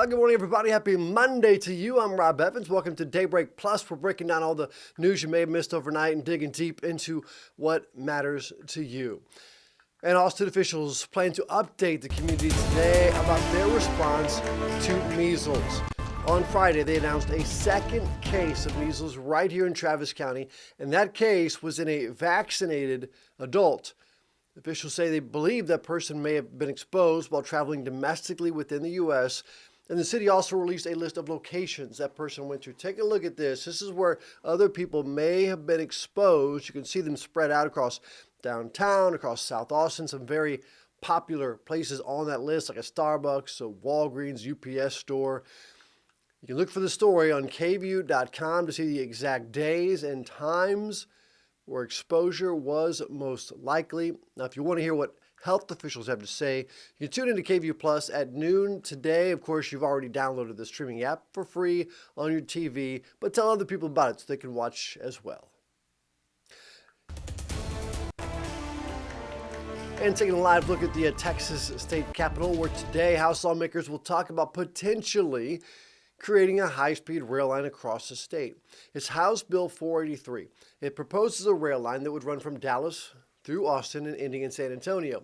Well, good morning, everybody. Happy Monday to you. I'm Rob Evans. Welcome to Daybreak Plus. We're breaking down all the news you may have missed overnight and digging deep into what matters to you. And Austin officials plan to update the community today about their response to measles. On Friday, they announced a second case of measles right here in Travis County, and that case was in a vaccinated adult. Officials say they believe that person may have been exposed while traveling domestically within the U.S., and the city also released a list of locations that person went to. Take a look at this. This is where other people may have been exposed. You can see them spread out across downtown, across South Austin, some very popular places on that list, like a Starbucks, a Walgreens, UPS store. You can look for the story on KVUE.com to see the exact days and times where exposure was most likely. Now, if you want to hear what health officials have to say, you can tune into KVUE Plus at noon today. Of course, you've already downloaded the streaming app for free on your TV, but tell other people about it so they can watch as well. And taking a live look at the Texas state capitol, where today House lawmakers will talk about potentially creating a high-speed rail line across the state. It's House Bill 483. It proposes a rail line that would run from Dallas through Austin and ending in San Antonio.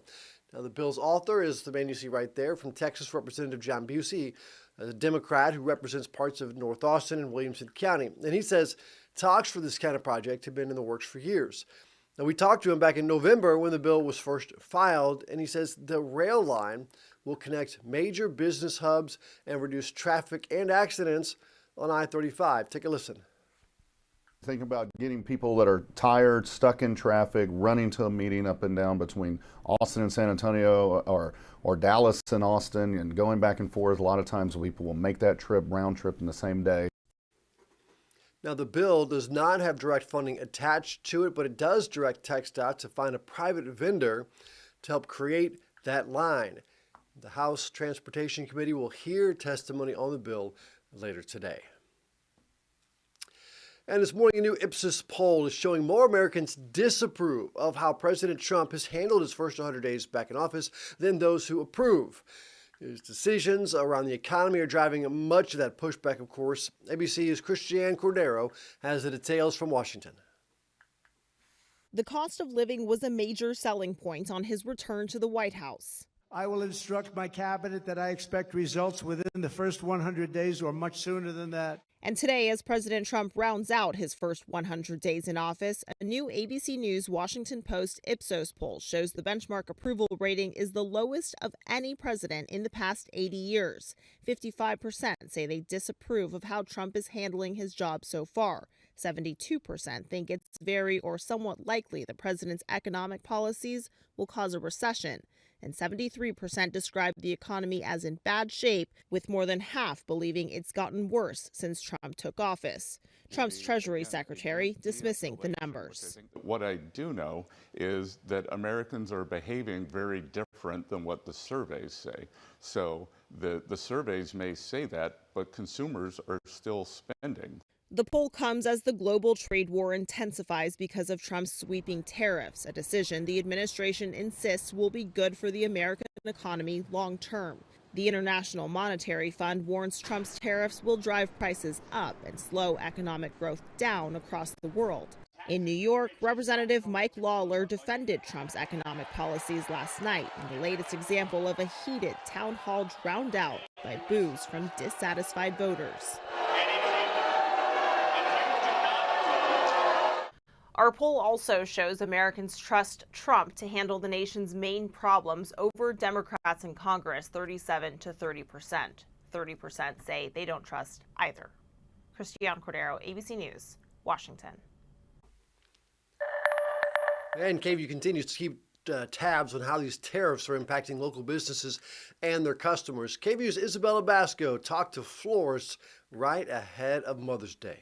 Now, the bill's author is the man you see right there from Texas, Representative John Busey, a Democrat who represents parts of North Austin and Williamson County. And he says talks for this kind of project have been in the works for years. Now, we talked to him back in November when the bill was first filed, and he says the rail line will connect major business hubs and reduce traffic and accidents on I-35. Take a listen. Think about getting people that are tired, stuck in traffic, running to a meeting up and down between Austin and San Antonio or Dallas and Austin and going back and forth. A lot of times people will make that trip, round trip in the same day. Now, the bill does not have direct funding attached to it, but it does direct TxDOT to find a private vendor to help create that line. The House Transportation Committee will hear testimony on the bill later today. And this morning, a new Ipsos poll is showing more Americans disapprove of how President Trump has handled his first 100 days back in office than those who approve. His decisions around the economy are driving much of that pushback, of course. ABC's Christiane Cordero has the details from Washington. The cost of living was a major selling point on his return to the White House. I will instruct my cabinet that I expect results within the first 100 days or much sooner than that. And today, as President Trump rounds out his first 100 days in office, a new ABC News Washington Post Ipsos poll shows the benchmark approval rating is the lowest of any president in the past 80 years. 55% say they disapprove of how Trump is handling his job so far. 72% think it's very or somewhat likely the president's economic policies will cause a recession. And 73% describe the economy as in bad shape, with more than half believing it's gotten worse since Trump took office. Trump's Treasury Secretary dismissing the numbers. What I do know is that Americans are behaving very different than what the surveys say. So the surveys may say that, but consumers are still spending. The poll comes as the global trade war intensifies because of Trump's sweeping tariffs, a decision the administration insists will be good for the American economy long term. The International Monetary Fund warns Trump's tariffs will drive prices up and slow economic growth down across the world. In New York, Representative Mike Lawler defended Trump's economic policies last night in the latest example of a heated town hall drowned out by boos from dissatisfied voters. Our poll also shows Americans trust Trump to handle the nation's main problems over Democrats in Congress, 37 to 30%. 30% say they don't trust either. Christiane Cordero, ABC News, Washington. And KVUE continues to keep tabs on how these tariffs are impacting local businesses and their customers. KVUE's Isabella Basco talked to florists right ahead of Mother's Day.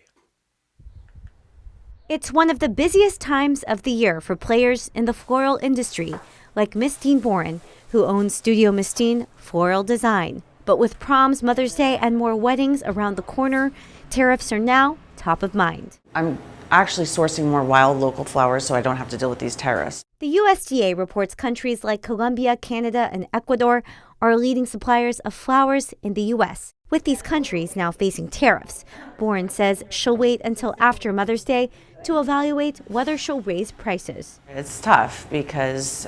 It's one of the busiest times of the year for players in the floral industry, like Mistine Boren, who owns Studio Mistine Floral Design. But with proms, Mother's Day, and more weddings around the corner, tariffs are now top of mind. I'm actually sourcing more wild local flowers so I don't have to deal with these tariffs. The USDA reports countries like Colombia, Canada, and Ecuador are leading suppliers of flowers in the U.S. With these countries now facing tariffs, Boren says she'll wait until after Mother's Day to evaluate whether she'll raise prices. It's tough because,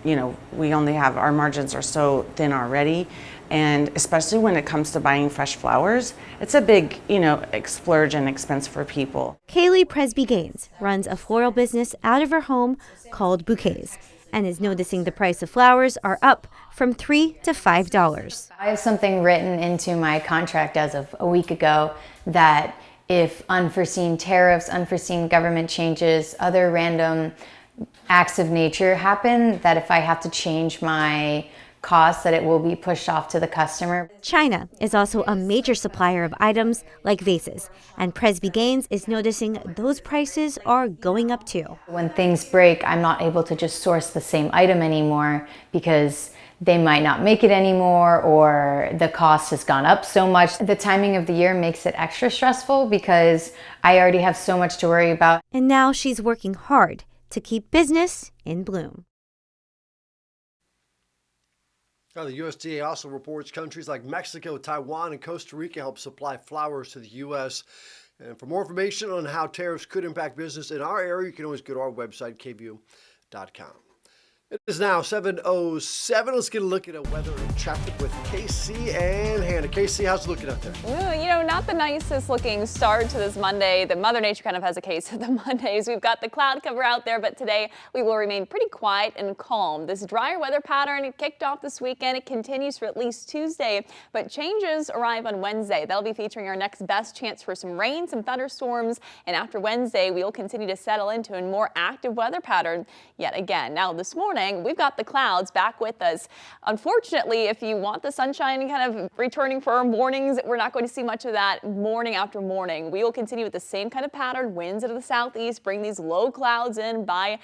we only have, our margins are so thin already. And especially when it comes to buying fresh flowers, it's a big, splurge and expense for people. Kaylee Presby-Gaines runs a floral business out of her home called Bouquets and is noticing the price of flowers are up from $3 to $5. I have something written into my contract as of a week ago that if unforeseen tariffs, unforeseen government changes, other random acts of nature happen, that if I have to change my costs, that it will be pushed off to the customer. China is also a major supplier of items like vases, and Presby-Gaines is noticing those prices are going up too. When things break, I'm not able to just source the same item anymore because they might not make it anymore or the cost has gone up so much. The timing of the year makes it extra stressful because I already have so much to worry about. And now she's working hard to keep business in bloom. Now, the USDA also reports countries like Mexico, Taiwan, and Costa Rica help supply flowers to the U.S. And for more information on how tariffs could impact business in our area, you can always go to our website, KVUE.com. It is now 7:07. Let's get a look at weather and traffic with Casey and Hannah. Casey, how's it looking out there? Not the nicest looking start to this Monday. The Mother Nature kind of has a case of the Mondays. We've got the cloud cover out there, but today we will remain pretty quiet and calm. This drier weather pattern kicked off this weekend. It continues for at least Tuesday, but changes arrive on Wednesday. That'll be featuring our next best chance for some rain, some thunderstorms, and after Wednesday, we'll continue to settle into a more active weather pattern yet again. Now, this morning, we've got the clouds back with us. Unfortunately, if you want the sunshine kind of returning for our mornings, we're not going to see much of that morning after morning. We will continue with the same kind of pattern. Winds out of the southeast bring these low clouds in by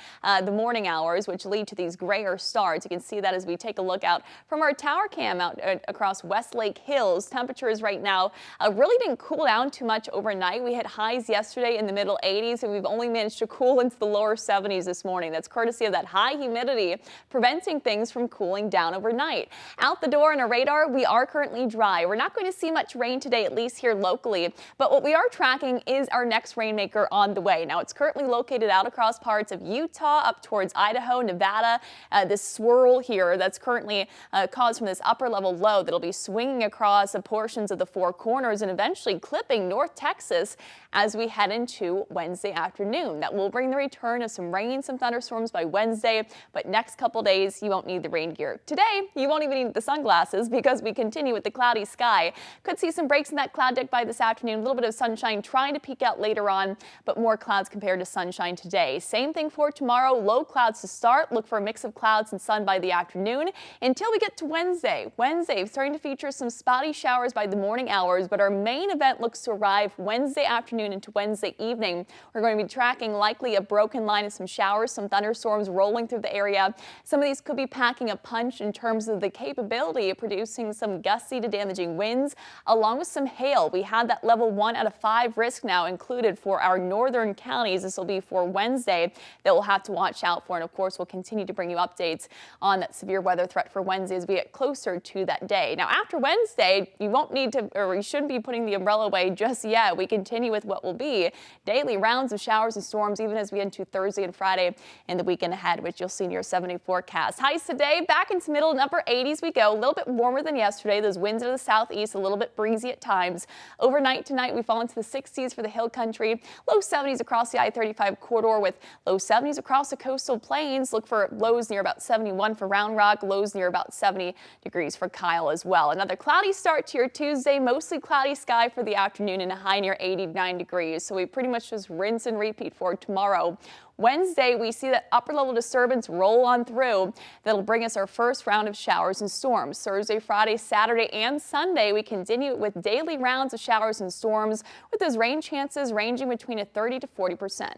the morning hours, which lead to these grayer stars. You can see that as we take a look out from our tower cam out across Westlake Hills. Temperatures right now really didn't cool down too much overnight. We hit highs yesterday in the middle 80s, and we've only managed to cool into the lower 70s this morning. That's courtesy of that high humidity preventing things from cooling down overnight. Out the door on our radar, we are currently dry. We're not going to see much rain today, at least here locally, but what we are tracking is our next rainmaker on the way. Now, it's currently located out across parts of Utah, up towards Idaho, Nevada. This swirl here that's currently caused from this upper level low that'll be swinging across portions of the Four Corners and eventually clipping North Texas as we head into Wednesday afternoon. That will bring the return of some rain, some thunderstorms by Wednesday, but next couple days you won't need the rain gear. Today, you won't even need the sunglasses because we continue with the cloudy sky. Could see some breaks in that cloud deck by this afternoon. A little bit of sunshine trying to peek out later on, but more clouds compared to sunshine today. Same thing for tomorrow. Low clouds to start. Look for a mix of clouds and sun by the afternoon until we get to Wednesday. Wednesday starting to feature some spotty showers by the morning hours, but our main event looks to arrive Wednesday afternoon into Wednesday evening. We're going to be tracking likely a broken line of some showers, some thunderstorms rolling through the area. Some of these could be packing a punch in terms of the capability of producing some gusty to damaging winds, along with some hail. We had that level 1 out of 5 risk now included for our northern counties. This will be for Wednesday that we'll have to watch out for. And of course, we'll continue to bring you updates on that severe weather threat for Wednesday as we get closer to that day. Now, after Wednesday, you won't need to, or you shouldn't be putting the umbrella away just yet. We continue with what will be daily rounds of showers and storms, even as we get into Thursday and Friday and the weekend ahead, which you'll see in your 7-day forecast. Highs today back into middle and upper 80s we go. A little bit warmer than yesterday. Those winds out of the southeast, a little bit breezy at times. Overnight tonight, we fall into the 60s for the hill country. Low 70s across the I-35 corridor with low 70s across the coastal plains. Look for lows near about 71 for Round Rock, lows near about 70 degrees for Kyle as well. Another cloudy start to your Tuesday, mostly cloudy sky for the afternoon and a high near 89 degrees. So we pretty much just rinse and repeat for tomorrow. Wednesday, we see that upper level disturbance roll on through. That'll bring us our first round of showers and storms. Thursday, Friday, Saturday, and Sunday, we continue with daily rounds of showers and storms with those rain chances ranging between a 30 to 40%.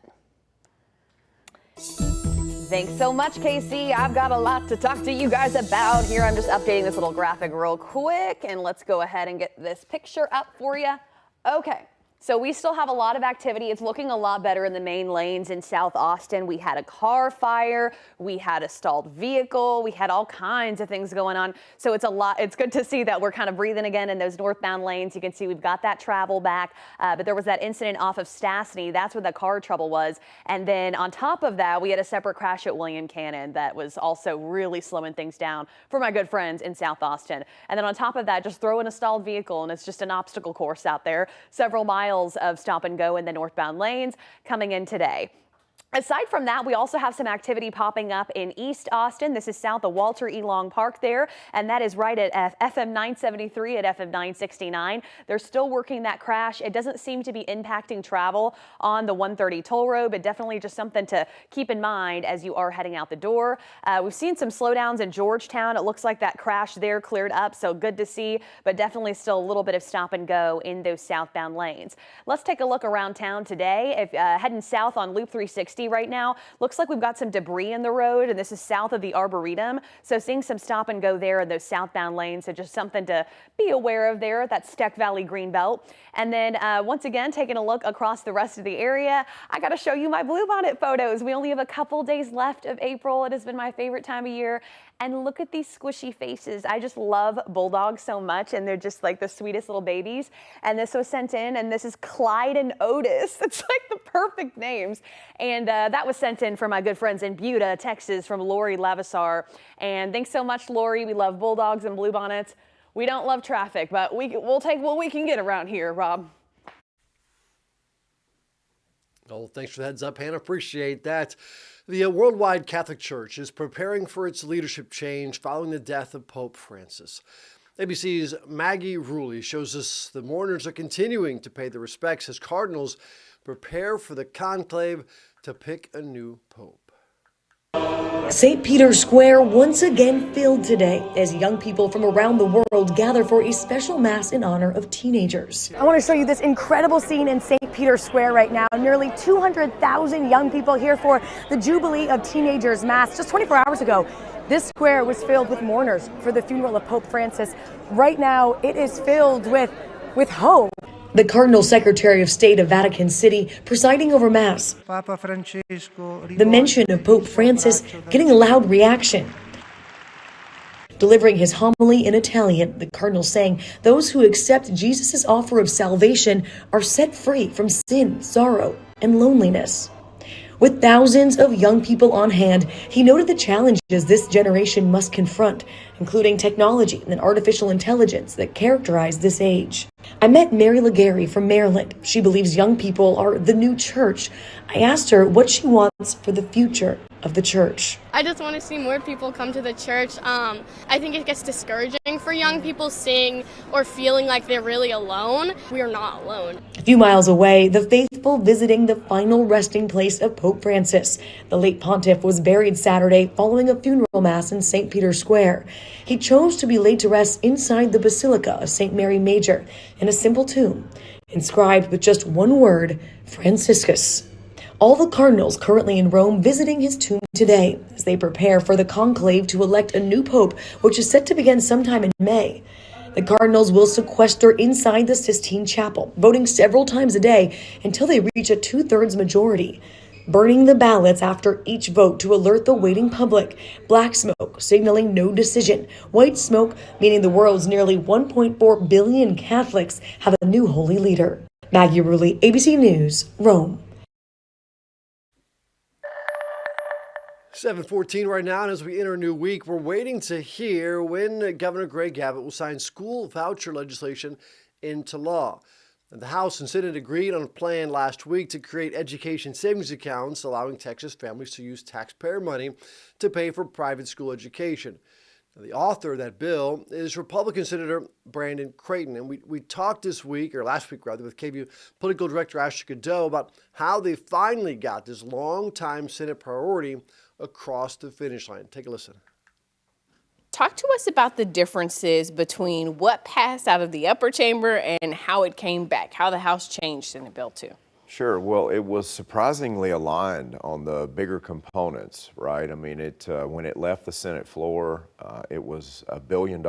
Thanks so much, Casey. I've got a lot to talk to you guys about here. I'm just updating this little graphic real quick, and let's go ahead and get this picture up for you. Okay. So we still have a lot of activity. It's looking a lot better in the main lanes in South Austin. We had a car fire, we had a stalled vehicle, we had all kinds of things going on. So it's a lot. It's good to see that we're kind of breathing again in those northbound lanes. You can see we've got that travel back, but there was that incident off of Stastny. That's where the car trouble was. And then on top of that, we had a separate crash at William Cannon that was also really slowing things down for my good friends in South Austin. And then on top of that, just throw in a stalled vehicle and it's just an obstacle course out there. Several miles of stop and go in the northbound lanes coming in today. Aside from that, we also have some activity popping up in East Austin. This is south of Walter E. Long Park there, and that is right at FM 973 at FM 969. They're still working that crash. It doesn't seem to be impacting travel on the 130 toll road, but definitely just something to keep in mind as you are heading out the door. We've seen some slowdowns in Georgetown. It looks like that crash there cleared up, so good to see, but definitely still a little bit of stop and go in those southbound lanes. Let's take a look around town today. If heading south on Loop 360 right now, looks like we've got some debris in the road, and this is south of the Arboretum, so seeing some stop and go there in those southbound lanes, so just something to be aware of there. That's Steck Valley Greenbelt. And then once again, taking a look across the rest of the area, I got to show you my bluebonnet photos. We only have a couple days left of April. It has been my favorite time of year. And look at these squishy faces. I just love bulldogs so much, and they're just like the sweetest little babies. And this was sent in, and this is Clyde and Otis. It's like the perfect names. And that was sent in from my good friends in Buda, Texas, from Lori Lavisar. And thanks so much, Lori. We love bulldogs and bluebonnets. We don't love traffic, but we'll take what we can get around here, Rob. Oh, thanks for the heads up, Hannah. Appreciate that. The Worldwide Catholic Church is preparing for its leadership change following the death of Pope Francis. ABC's Maggie Ruley shows us the mourners are continuing to pay their respects as cardinals prepare for the conclave to pick a new pope. St. Peter's Square once again filled today as young people from around the world gather for a special mass in honor of teenagers. I want to show you this incredible scene in St. Peter's Square right now. Nearly 200,000 young people here for the Jubilee of Teenagers Mass. Just 24 hours ago, this square was filled with mourners for the funeral of Pope Francis. Right now, it is filled with hope. The Cardinal Secretary of State of Vatican City presiding over Mass. The mention of Pope Francis getting a loud reaction. Delivering his homily in Italian, the Cardinal saying those who accept Jesus' offer of salvation are set free from sin, sorrow, and loneliness. With thousands of young people on hand, he noted the challenges this generation must confront, including technology and artificial intelligence that characterize this age. I met Mary Legary from Maryland. She believes young people are the new church. I asked her what she wants for the future of the church. I just want to see more people come to the church. I think it gets discouraging for young people seeing or feeling like they're really alone. We are not alone. A few miles away, the faithful visiting the final resting place of Pope Francis. The late pontiff was buried Saturday following a funeral mass in St. Peter's Square. He chose to be laid to rest inside the Basilica of St. Mary Major in a simple tomb, inscribed with just one word, Franciscus. All the cardinals currently in Rome visiting his tomb today as they prepare for the conclave to elect a new pope, which is set to begin sometime in May. The cardinals will sequester inside the Sistine Chapel, voting several times a day until they reach a 2/3 majority, burning the ballots after each vote to alert the waiting public. Black smoke signaling no decision. White smoke meaning the world's nearly 1.4 billion Catholics have a new holy leader. Maggie Ruley, ABC News, Rome. 7:14 right now, and as we enter a new week, we're waiting to hear when Governor Greg Abbott will sign school voucher legislation into law. And the House and Senate agreed on a plan last week to create education savings accounts, allowing Texas families to use taxpayer money to pay for private school education. Now, the author of that bill is Republican Senator Brandon Creighton, and we talked this week, or last week rather, with KVUE Political Director Ashley Cadeau about how they finally got this long-time Senate priority across the finish line. Take a listen. Talk to us about the differences between what passed out of the upper chamber and how it came back, how the House changed Senate Bill 2. Sure. Well, it was surprisingly aligned on the bigger components, right? I mean, when it left the Senate floor, it was $1 billion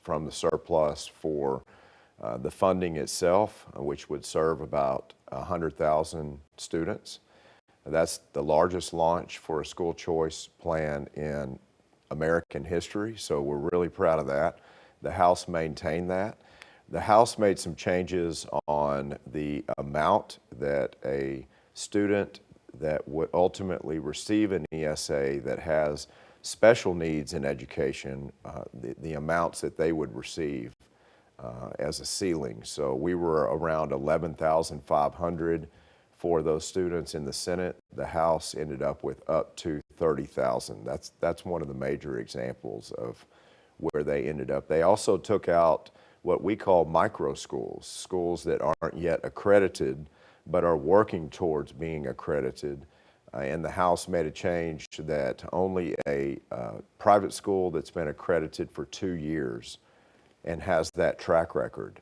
from the surplus for The funding itself, which would serve about 100,000 students, that's the largest launch for a school choice plan in American history, so we're really proud of that. The House maintained that. The House made some changes on the amount that a student that would ultimately receive an ESA that has special needs in education, the amounts that they would receive as a ceiling. So we were around 11,500 for those students in the Senate. The House ended up with up to 30,000. That's one of the major examples of where they ended up. They also took out what we call micro schools, schools that aren't yet accredited but are working towards being accredited. And the House made a change that only a private school that's been accredited for 2 years and has that track record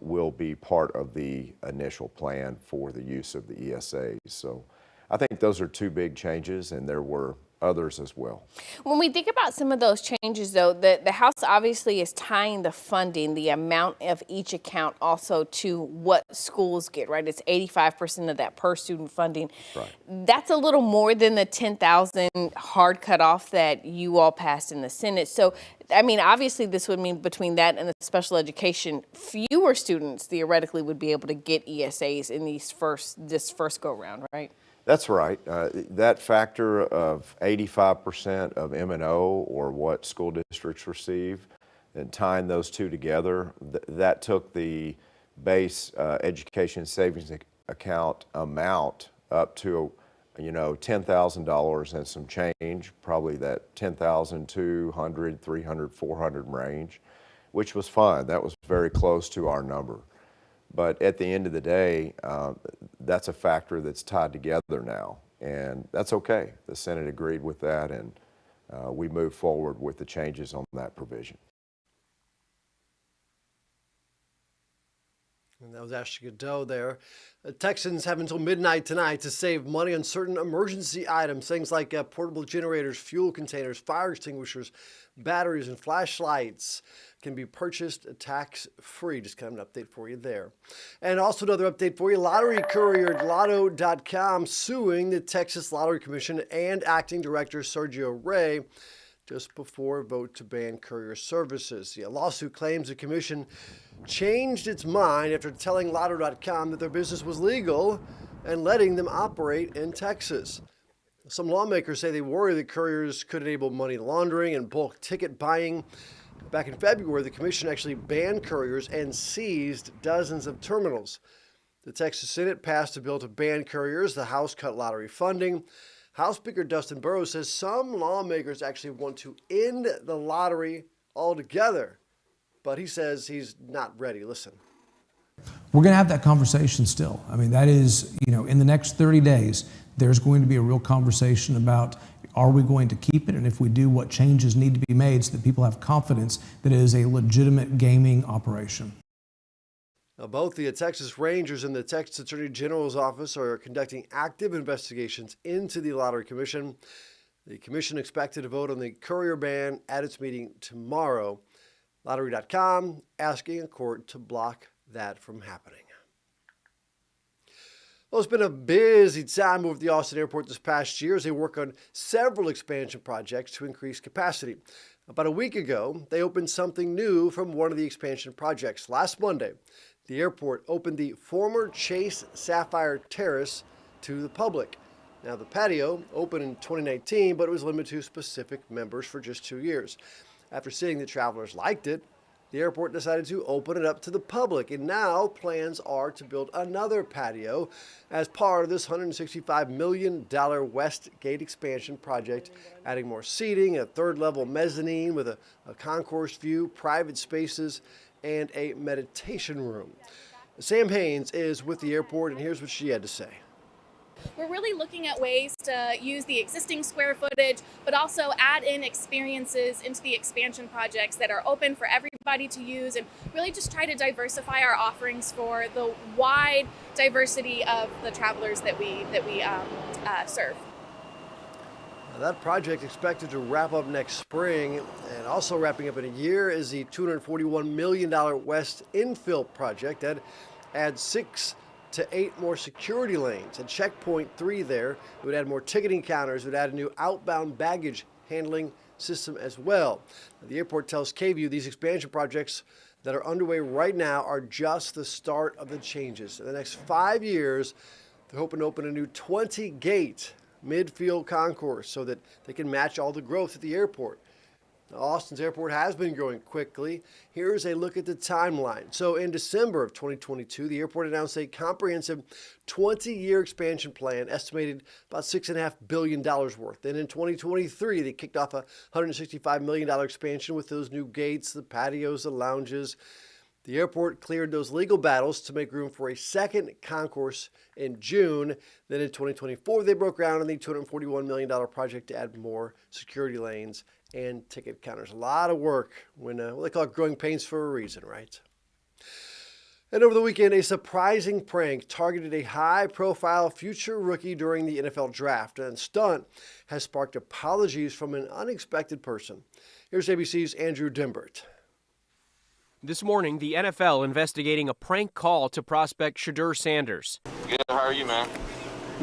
will be part of the initial plan for the use of the ESAs. So I think those are two big changes, and there were others as well. When we think about some of those changes, though, the House obviously is tying the funding, the amount of each account, also to what schools get, right? It's 85% of that per student funding. Right. That's a little more than the 10,000 hard cutoff that you all passed in the Senate. So, I mean, obviously this would mean between that and the special education, fewer students theoretically would be able to get ESAs in this first go round, right? That's right. That factor of 85% of M&O, or what school districts receive, and tying those two together, that took the base education savings account amount up to, $10,000 and some change, probably that 10,200, 300, 400 range, which was fine. That was very close to our number. But at the end of the day, that's a factor that's tied together now, and that's okay. The Senate agreed with that, and we moved forward with the changes on that provision. And that was Ashley Godot there. Texans have until midnight tonight to save money on certain emergency items, things like portable generators, fuel containers, fire extinguishers, batteries, and flashlights can be purchased tax-free. Just kind of an update for you there. And also another update for you, Lottery Courier, Lotto.com, suing the Texas Lottery Commission and acting director Sergio Rey just before a vote to ban courier services. The lawsuit claims the commission changed its mind after telling Lotto.com that their business was legal and letting them operate in Texas. Some lawmakers say they worry that couriers could enable money laundering and bulk ticket buying. Back in February, the commission actually banned couriers and seized dozens of terminals. The Texas Senate passed a bill to ban couriers. The House cut lottery funding. House Speaker Dustin Burrows says some lawmakers actually want to end the lottery altogether, but he says he's not ready. Listen. We're going to have that conversation still. I mean, that is, in the next 30 days, there's going to be a real conversation about, are we going to keep it? And if we do, what changes need to be made so that people have confidence that it is a legitimate gaming operation. Now, both the Texas Rangers and the Texas Attorney General's office are conducting active investigations into the Lottery Commission. The commission expected to vote on the courier ban at its meeting tomorrow. Lottery.com asking a court to block that from happening. Well, it's been a busy time over at the Austin Airport this past year as they work on several expansion projects to increase capacity. About a week ago, they opened something new from one of the expansion projects. Last Monday, the airport opened the former Chase Sapphire Terrace to the public. Now, the patio opened in 2019, but it was limited to specific members for just 2 years. After seeing that travelers liked it, the airport decided to open it up to the public, and now plans are to build another patio as part of this $165 million West Gate expansion project, adding more seating, a third-level mezzanine with a concourse view, private spaces, and a meditation room. Sam Haynes is with the airport, and here's what she had to say. We're really looking at ways to use the existing square footage, but also add in experiences into the expansion projects that are open for everybody to use, and really just try to diversify our offerings for the wide diversity of the travelers that we serve. That project expected to wrap up next spring, and Also wrapping up in a year is the $241 million West Infill project that adds 6 to 8 more security lanes. At Checkpoint 3 there, it would add more ticketing counters. It would add a new outbound baggage handling system as well. The airport tells KVUE these expansion projects that are underway right now are just the start of the changes. In the next 5 years, they're hoping to open a new 20-gate midfield concourse so that they can match all the growth at the airport. Now, Austin's airport has been growing quickly. Here's a look at the timeline. So in December of 2022, the airport announced a comprehensive 20-year expansion plan, estimated about $6.5 billion worth. Then in 2023, they kicked off a $165 million expansion with those new gates, the patios, the lounges. The airport cleared those legal battles to make room for a second concourse in June. Then in 2024, they broke ground on the $241 million project to add more security lanes and ticket counters. A lot of work when they call it growing pains for a reason, right? And over the weekend, a surprising prank targeted a high-profile future rookie during the NFL draft. And stunt has sparked apologies from an unexpected person. Here's ABC's Andrew Dimbert. This morning, the NFL investigating a prank call to prospect Shedeur Sanders. Good, how are you, man?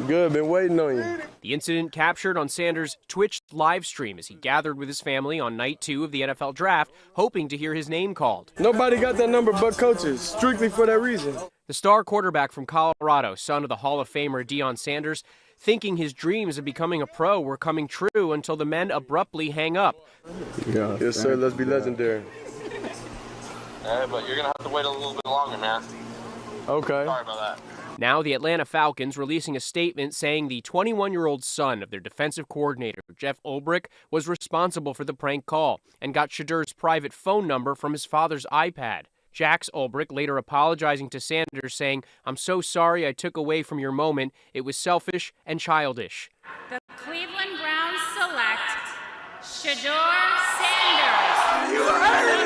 Good, been waiting on you. The incident captured on Sanders' Twitch live stream as he gathered with his family on night 2 of the NFL draft, hoping to hear his name called. Nobody got that number but coaches, strictly for that reason. The star quarterback from Colorado, son of the Hall of Famer Deion Sanders, thinking his dreams of becoming a pro were coming true until the men abruptly hang up. Yeah, yes, sir, let's be legendary. But you're going to have to wait a little bit longer, man. Okay. Sorry about that. Now the Atlanta Falcons releasing a statement saying the 21-year-old son of their defensive coordinator, Jeff Ulbrich, was responsible for the prank call and got Shedeur's private phone number from his father's iPad. Jax Ulbrich later apologizing to Sanders, saying, "I'm so sorry I took away from your moment. It was selfish and childish." The Cleveland Browns select Shedeur Sanders. You heard it!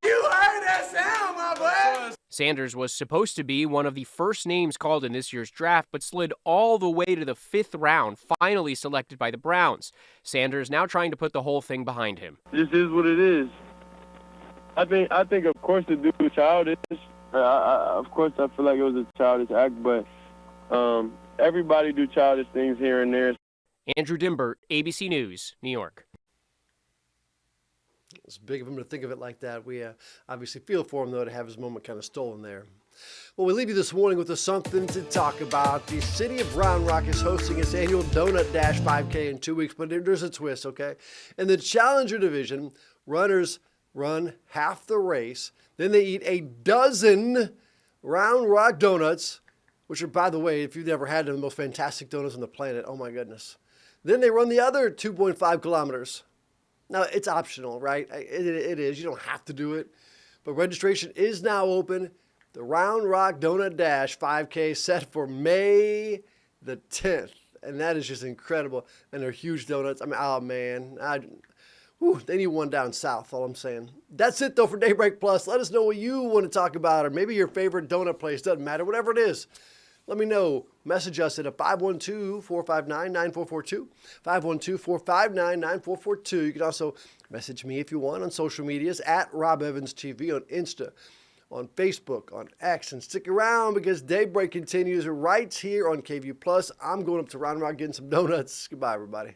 You heard that sound, my boy! Sanders was supposed to be one of the first names called in this year's draft, but slid all the way to the 5th round, finally selected by the Browns. Sanders now trying to put the whole thing behind him. This is what it is. I think of course the dude was childish. Of course I feel like it was a childish act, but everybody do childish things here and there. Andrew Dimbert, ABC News, New York. It's big of him to think of it like that. We obviously feel for him, though, to have his moment kind of stolen there. Well, we leave you this morning with something to talk about. The city of Round Rock is hosting its annual Donut Dash 5K in 2 weeks, but there's a twist, okay? In the Challenger division, runners run half the race. Then they eat a dozen Round Rock donuts, which are, by the way, if you've never had them, the most fantastic donuts on the planet. Oh, my goodness. Then they run the other 2.5 kilometers. Now, it's optional, right? It is. You don't have to do it. But registration is now open. The Round Rock Donut Dash 5K set for May the 10th. And that is just incredible. And they're huge donuts. I mean, oh, man. They need one down south, all I'm saying. That's it, though, for Daybreak Plus. Let us know what you want to talk about, or maybe your favorite donut place. Doesn't matter. Whatever it is. Let me know. Message us at 512-459-9442, 512-459-9442. You can also message me if you want on social medias at Rob Evans TV on Insta, on Facebook, on X. And stick around because Daybreak continues right here on KVUE Plus. I'm going up to Round Rock getting some donuts. Goodbye, everybody.